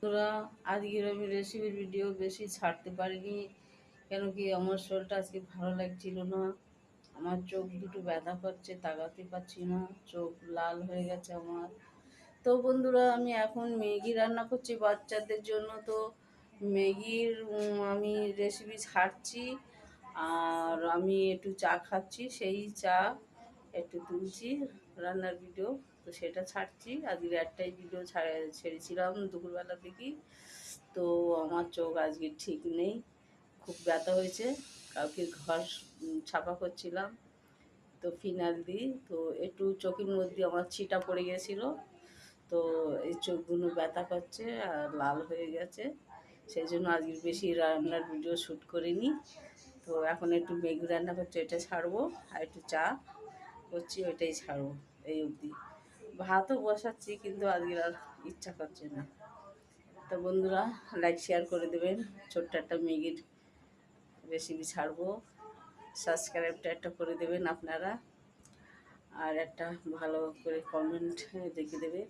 বন্ধুরা, আজকের আমি রেসিপির ভিডিও বেশি ছাড়তে পারিনি, কেন কি আমার শরীরটা আজকে ভালো লাগছিল না। আমার চোখ দুটো ব্যথা করছে, তাকাতে পারছি না, চোখ লাল হয়ে গেছে আমার। তো বন্ধুরা, আমি এখন ম্যাগি রান্না করছি বাচ্চাদের জন্য। তো ম্যাগির আমি রেসিপি ছাড়ছি, আর আমি একটু চা খাচ্ছি, সেই চা একটু তুলছি রান্নার ভিডিও। তো সেটা ছাড়ছি। আজকে একটাই ভিডিও ছেড়েছিলাম দুপুরবেলা থেকে। তো আমার চোখ আজকে ঠিক নেই, খুব ব্যথা হয়েছে। কালকে ঘর ছাপা করছিলাম, তো ফিনাল দিই, তো একটু চোখের মধ্যে আমার ছিটা পড়ে গেছিলো। তো এই চোখগুলো ব্যথা করছে আর লাল হয়ে গেছে, সেই জন্য আজকে বেশি রান্নার ভিডিও শ্যুট করিনি। তো এখন একটু ম্যাগি রান্না করছি, এটা ছাড়বো, আর একটু চা করছি, ওইটাই ছাড়বো। এই অবধি ভাতও বসাচ্ছি, কিন্তু আজকে আর ইচ্ছা করছে না। তো বন্ধুরা, লাইক শেয়ার করে দেবেন। ছোট্ট একটা ম্যাগির রেসিপি ছাড়বো, সাবস্ক্রাইবটা একটা করে দেবেন আপনারা, আর একটা ভালো করে কমেন্ট লিখে দেবেন।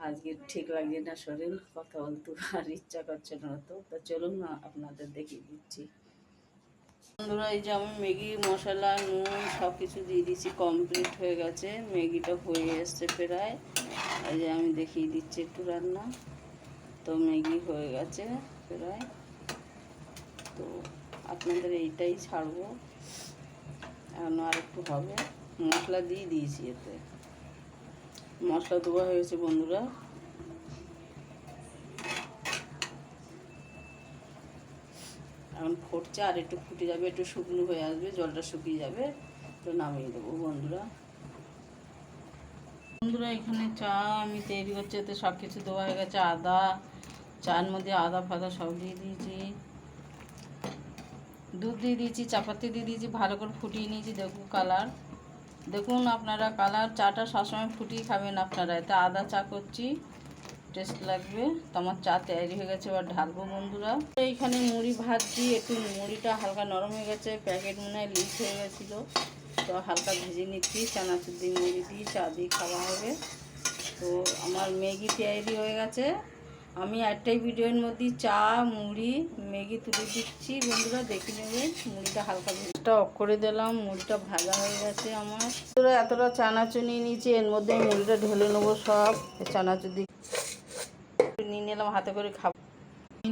আজকে ঠিক লাগছে না শরীর, কথা বলতে আর ইচ্ছা করছে না। তো চলুন না আপনাদের দেখিয়ে দিচ্ছি। বন্ধুরা, এই যে আমি ম্যাগি মশলা নুন সব কিছু দিয়ে দিচ্ছি, কমপ্লিট হয়ে গেছে। ম্যাগিটা হয়ে এসছে প্রায়। এই যে আমি দেখিয়ে দিচ্ছি একটু রান্না। তো ম্যাগি হয়ে গেছে প্রায়। তো আপনাদের এইটাই ছাড়বো, এখন আর একটু হবে। মশলা দিয়ে দিয়েছি, এতে মশলা দেওয়া হয়েছে বন্ধুরা। এখন ফুটছে, আর একটু ফুটে যাবে, একটু শুকনো হয়ে আসবে, জলটা শুকিয়ে যাবে, তো নামিয়ে দেবো বন্ধুরা। বন্ধুরা, এখানে চা আমি তৈরি করছি, এতে সব কিছু দেওয়া হয়ে গেছে। আদা, চার মধ্যে আদা ফাদা সব দিয়ে দিয়েছি, দুধ দিয়ে দিয়েছি, চাপাতি দিয়ে দিয়েছি, ভালো করে ফুটিয়ে নিয়েছি। দেখুন কালার, দেখুন আপনারা কালার। চাটা সবসময় ফুটিয়ে খাবেন আপনারা। এতে আদা চা করছি, টেস্ট লাগবে। তো আমার চা তৈরি হয়ে গেছে, এবার ঢালবো বন্ধুরা। এইখানে মুড়ি ভাজছি, একটু মুড়িটা হালকা নরম হয়ে গেছে, প্যাকেট মনে হয় লিক হয়ে গেছিলো, তো হালকা ভেজে নিচ্ছি। চানাচুর দিয়ে মুড়ি দিয়ে চা দিয়ে খাওয়া হবে। তো আমার ম্যাগি তৈরি হয়ে গেছে। আমি একটাই ভিডিওর মধ্যে চা মুড়ি ম্যাগি তুলে দিচ্ছি বন্ধুরা, দেখে নেবেন। মুড়িটা হালকা ভেজটা অফ করে দিলাম, মুড়িটা ভাজা হয়ে গেছে আমার। বন্ধুরা, এতটা চানাচুর নিয়ে নিয়েছি, এর মধ্যে মুড়িটা ঢেলে নেবো সব। চানাচুর দিয়ে নিয়ে নিলাম, হাতে করে খাবো।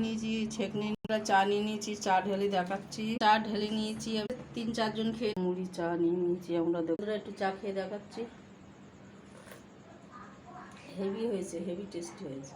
নিয়েছি ছেঁকনি, চা নিয়ে নিয়েছি, চা ঢেলে দেখাচ্ছি। চা ঢেলে নিয়েছি, 3-4 জন খেয়ে মুড়ি চা নিয়ে নিয়েছি আমরা। দেখুন একটু চা খেয়ে দেখাচ্ছি। হেভি হয়েছে, হেভি টেস্টি হয়েছে।